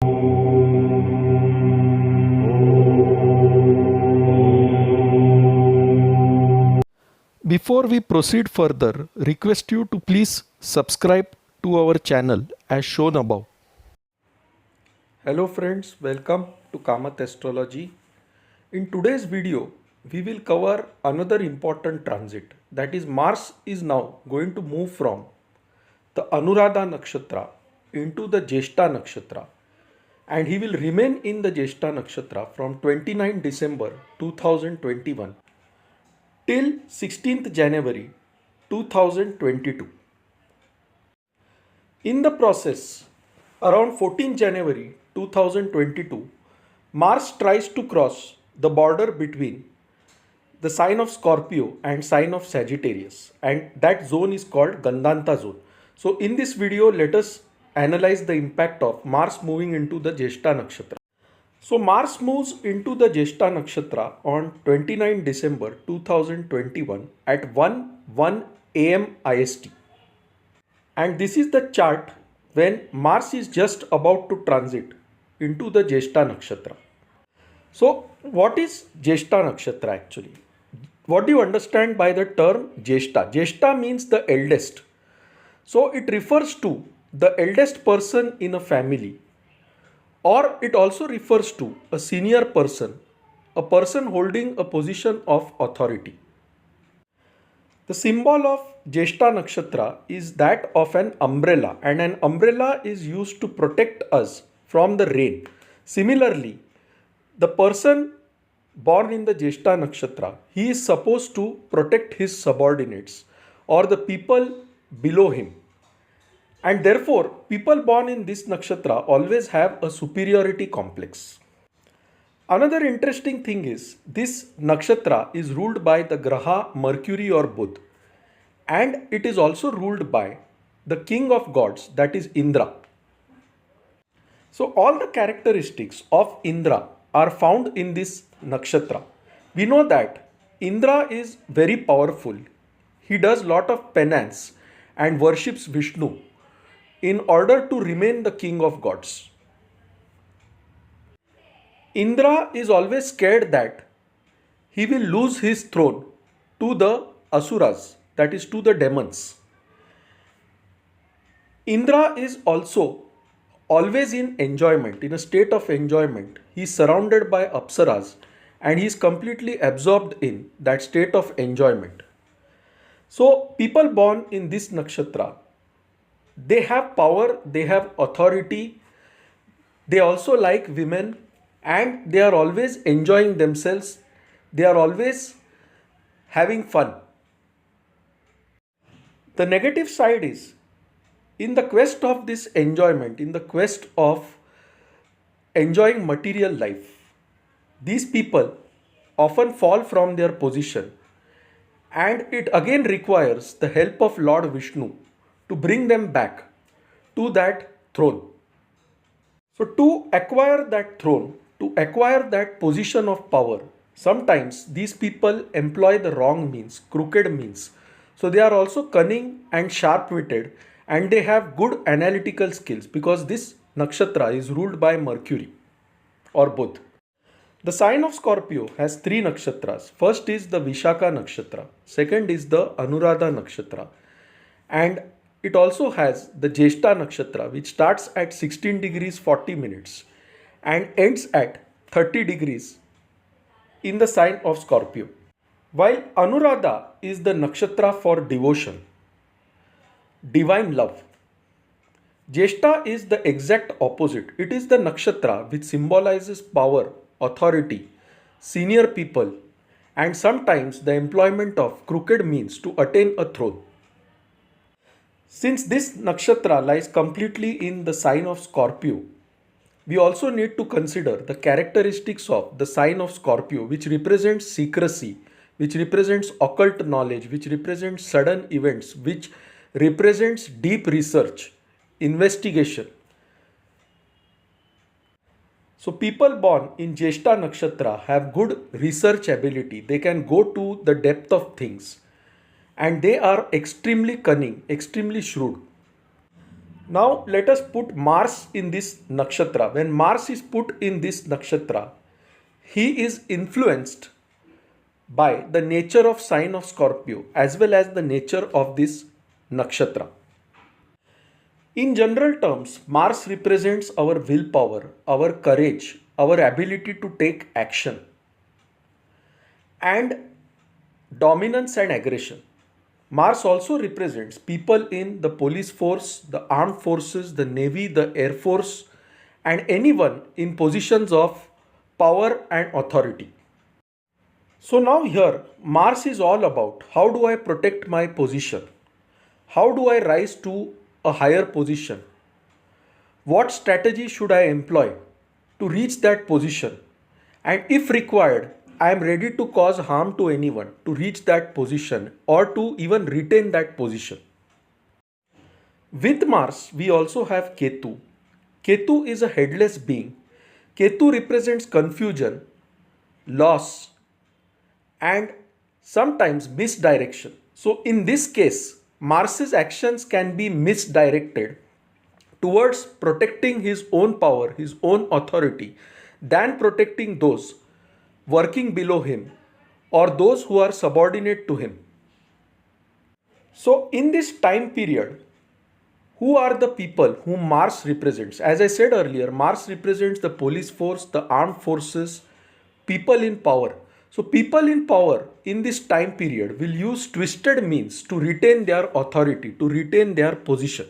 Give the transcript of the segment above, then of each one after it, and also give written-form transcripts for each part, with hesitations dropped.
Before we proceed further, request you to please subscribe to our channel as shown above. Hello friends, welcome to Kamath Astrology. In today's video, we will cover another important transit, that is Mars is now going to move from the Anuradha Nakshatra into the Jyeshta Nakshatra, and he will remain in the Jyeshta Nakshatra from 29 December 2021 till 16th January 2022. In the process, around 14 January 2022, Mars tries to cross the border between the sign of Scorpio and sign of Sagittarius, and that zone is called Gandanta zone. So in this video, let us analyze the impact of Mars moving into the Jyeshta Nakshatra. So Mars moves into the Jyeshta Nakshatra on 29 December 2021 at 1:1 am IST. And this is the chart when Mars is just about to transit into the Jyeshta Nakshatra. So what is Jyeshta Nakshatra actually? What do you understand by the term Jyeshta? Jyeshta means the eldest. So it refers to the eldest person in a family, or it also refers to a senior person, a person holding a position of authority. The symbol of Jyeshta Nakshatra is that of an umbrella, and an umbrella is used to protect us from the rain. Similarly, the person born in the Jyeshta Nakshatra, he is supposed to protect his subordinates or the people below him. And therefore, people born in this nakshatra always have a superiority complex. Another interesting thing is this nakshatra is ruled by the graha Mercury or Budh, and it is also ruled by the king of gods, that is Indra. So all the characteristics of Indra are found in this nakshatra. We know that Indra is very powerful. He does lot of penance and worships Vishnu in order to remain the king of gods. Indra is always scared that he will lose his throne to the asuras, that is to the demons. Indra is also always in enjoyment, in a state of enjoyment. He is surrounded by apsaras and he is completely absorbed in that state of enjoyment. So people born in this nakshatra, they have power, they have authority, they also like women, and they are always enjoying themselves, they are always having fun. The negative side is, in the quest of this enjoyment, in the quest of enjoying material life, these people often fall from their position, and it again requires the help of Lord Vishnu to bring them back to that throne. So to acquire that throne, to acquire that position of power, sometimes these people employ the wrong means, crooked means. So they are also cunning and sharp-witted, and they have good analytical skills because this nakshatra is ruled by Mercury or Budh. The sign of Scorpio has three nakshatras. First is the Vishaka nakshatra, second is the Anuradha nakshatra, and it also has the Jyeshta nakshatra, which starts at 16 degrees 40 minutes and ends at 30 degrees in the sign of Scorpio. While Anuradha is the nakshatra for devotion, divine love, Jyeshta is the exact opposite. It is the nakshatra which symbolizes power, authority, senior people, and sometimes the employment of crooked means to attain a throne. Since this nakshatra lies completely in the sign of Scorpio, we also need to consider the characteristics of the sign of Scorpio, which represents secrecy, which represents occult knowledge, which represents sudden events, which represents deep research, investigation. So people born in Jyeshta nakshatra have good research ability. They can go to the depth of things, and they are extremely cunning, extremely shrewd. Now let us put Mars in this nakshatra. When Mars is put in this nakshatra, he is influenced by the nature of sign of Scorpio as well as the nature of this nakshatra. In general terms, Mars represents our willpower, our courage, our ability to take action, and dominance and aggression. Mars also represents people in the police force, the armed forces, the navy, the air force, and anyone in positions of power and authority. So now here, Mars is all about how do I protect my position? How do I rise to a higher position? What strategy should I employ to reach that position? And if required, I am ready to cause harm to anyone to reach that position or to even retain that position. With Mars, we also have Ketu. Ketu is a headless being. Ketu represents confusion, loss, and sometimes misdirection. So, in this case, Mars's actions can be misdirected towards protecting his own power, his own authority, than protecting those working below him or those who are subordinate to him. So, in this time period, who are the people whom Mars represents? As I said earlier, Mars represents the police force, the armed forces, people in power. So, people in power in this time period will use twisted means to retain their authority, to retain their position.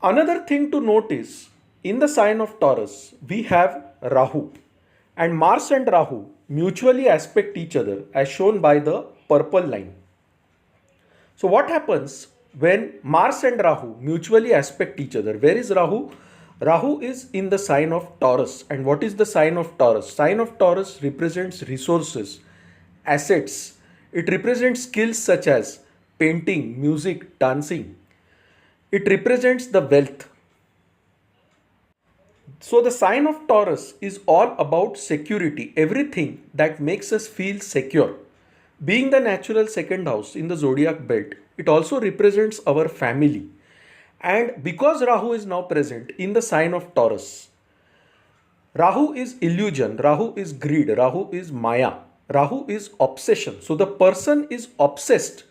Another thing to note is in the sign of Taurus, we have Rahu, and Mars and Rahu mutually aspect each other as shown by the purple line. So, what happens when Mars and Rahu mutually aspect each other? Where is Rahu? Rahu is in the sign of Taurus. And what is the sign of Taurus? Sign of Taurus represents resources, assets. It represents skills such as painting, music, dancing. It represents the wealth. So the sign of Taurus is all about security, everything that makes us feel secure. Being the natural second house in the zodiac belt, it also represents our family. And because Rahu is now present in the sign of Taurus, Rahu is illusion, Rahu is greed, Rahu is Maya, Rahu is obsession. So the person is obsessed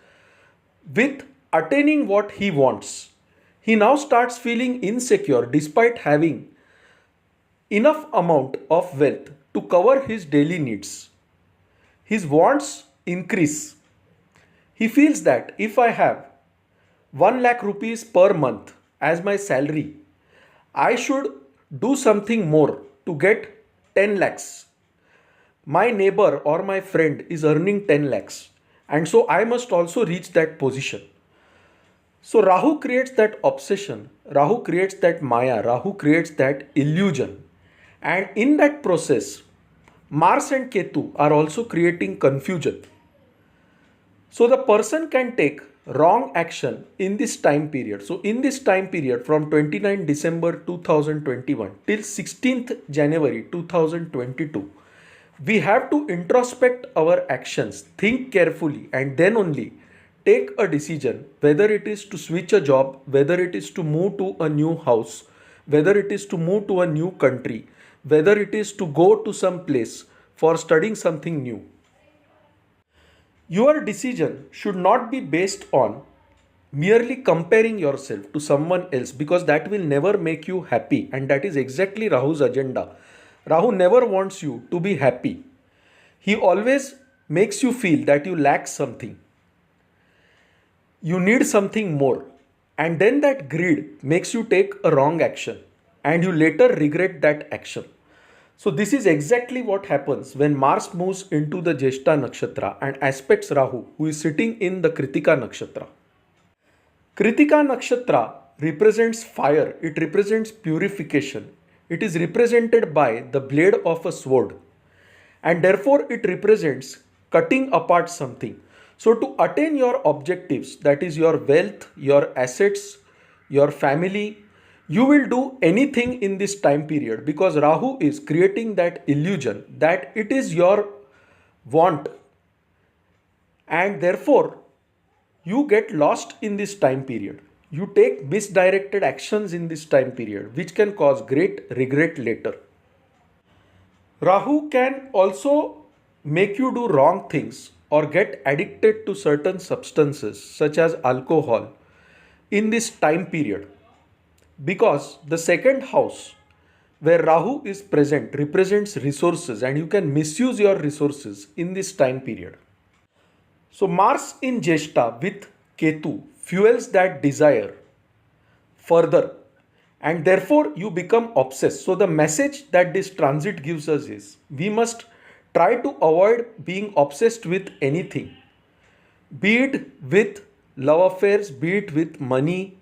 with attaining what he wants. He now starts feeling insecure despite having enough amount of wealth to cover his daily needs. His wants increase. He feels that if I have 1 lakh rupees per month as my salary, I should do something more to get 10 lakhs. My neighbor or my friend is earning 10 lakhs, and so I must also reach that position. So Rahu creates that obsession, Rahu creates that Maya, Rahu creates that illusion. And in that process, Mars and Ketu are also creating confusion. So the person can take wrong action in this time period. So in this time period from 29 December 2021 till 16th January 2022, we have to introspect our actions, think carefully, and then only take a decision whether it is to switch a job, whether it is to move to a new house, whether it is to move to a new country, whether it is to go to some place for studying something new. Your decision should not be based on merely comparing yourself to someone else, because that will never make you happy, and that is exactly Rahu's agenda. Rahu never wants you to be happy. He always makes you feel that you lack something. You need something more, and then that greed makes you take a wrong action and you later regret that action. So this is exactly what happens when Mars moves into the Jeshta nakshatra and aspects Rahu, who is sitting in the Kritika nakshatra. Kritika nakshatra represents fire, it represents purification. It is represented by the blade of a sword, and therefore it represents cutting apart something. So to attain your objectives, that is your wealth, your assets, your family, you will do anything in this time period, because Rahu is creating that illusion that it is your want, and therefore you get lost in this time period. You take misdirected actions in this time period, which can cause great regret later. Rahu can also make you do wrong things or get addicted to certain substances such as alcohol in this time period, because the second house where Rahu is present represents resources and you can misuse your resources in this time period. So, Mars in Jeshta with Ketu fuels that desire further and therefore you become obsessed. So, the message that this transit gives us is we must try to avoid being obsessed with anything, be it with love affairs, be it with money,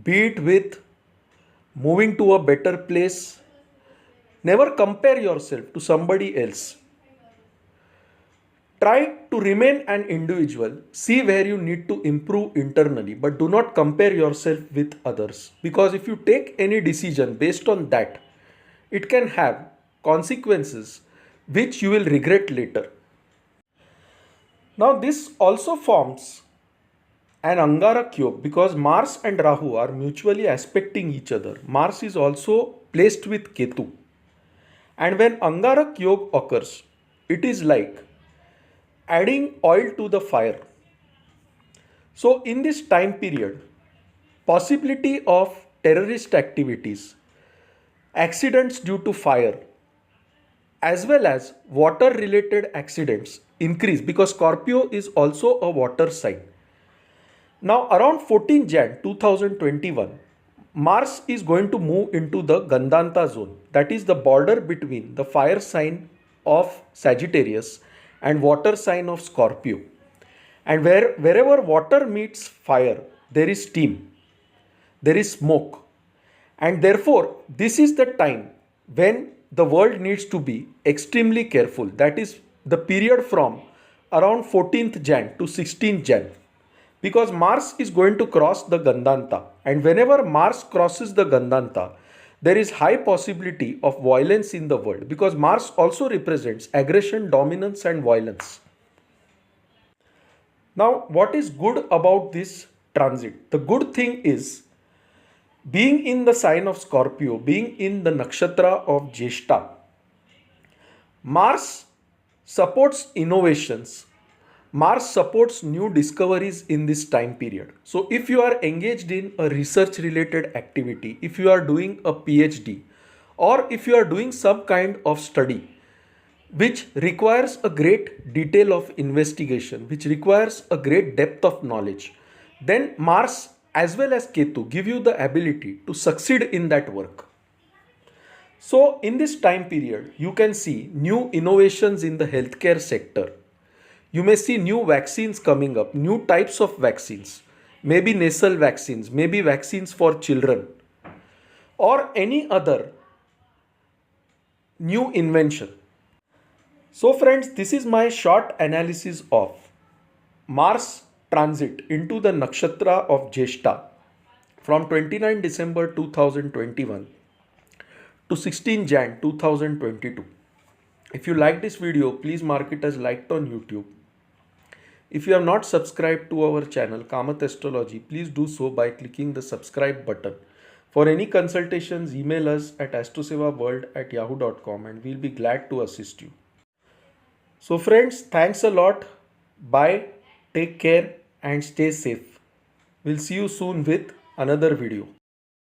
be it with moving to a better place. Never compare yourself to somebody else. Try to remain an individual. See where you need to improve internally, but do not compare yourself with others. Because if you take any decision based on that, it can have consequences which you will regret later. Now, this also forms an Angarak Yog because Mars and Rahu are mutually aspecting each other. Mars is also placed with Ketu. And when Angarak Yog occurs, it is like adding oil to the fire. So, in this time period, possibility of terrorist activities, accidents due to fire, as well as water related accidents increase because Scorpio is also a water sign. Now, around 14 Jan 2021, Mars is going to move into the Gandanta zone, that is the border between the fire sign of Sagittarius and water sign of Scorpio. And wherever water meets fire, there is steam, there is smoke. And therefore, this is the time when the world needs to be extremely careful. That is the period from around 14th Jan to 16th Jan. Because Mars is going to cross the Gandanta. And whenever Mars crosses the Gandanta, there is high possibility of violence in the world because Mars also represents aggression, dominance and violence. Now, what is good about this transit? The good thing is being in the sign of Scorpio, being in the nakshatra of Jeshta, Mars supports innovations. Mars supports new discoveries in this time period. So, if you are engaged in a research related activity, if you are doing a PhD, or if you are doing some kind of study which requires a great detail of investigation, which requires a great depth of knowledge, then Mars as well as Ketu give you the ability to succeed in that work. So, in this time period, you can see new innovations in the healthcare sector. You may see new vaccines coming up, new types of vaccines, maybe nasal vaccines, maybe vaccines for children, or any other new invention. So, friends, this is my short analysis of Mars transit into the nakshatra of Jeshta from 29 December 2021 to 16 Jan 2022. If you like this video, please mark it as liked on YouTube. If you have not subscribed to our channel Kamath Astrology, please do so by clicking the subscribe button. For any consultations, email us at astrosevaworld@yahoo.com and we'll be glad to assist you. So friends, thanks a lot. Bye, take care and stay safe. We'll see you soon with another video.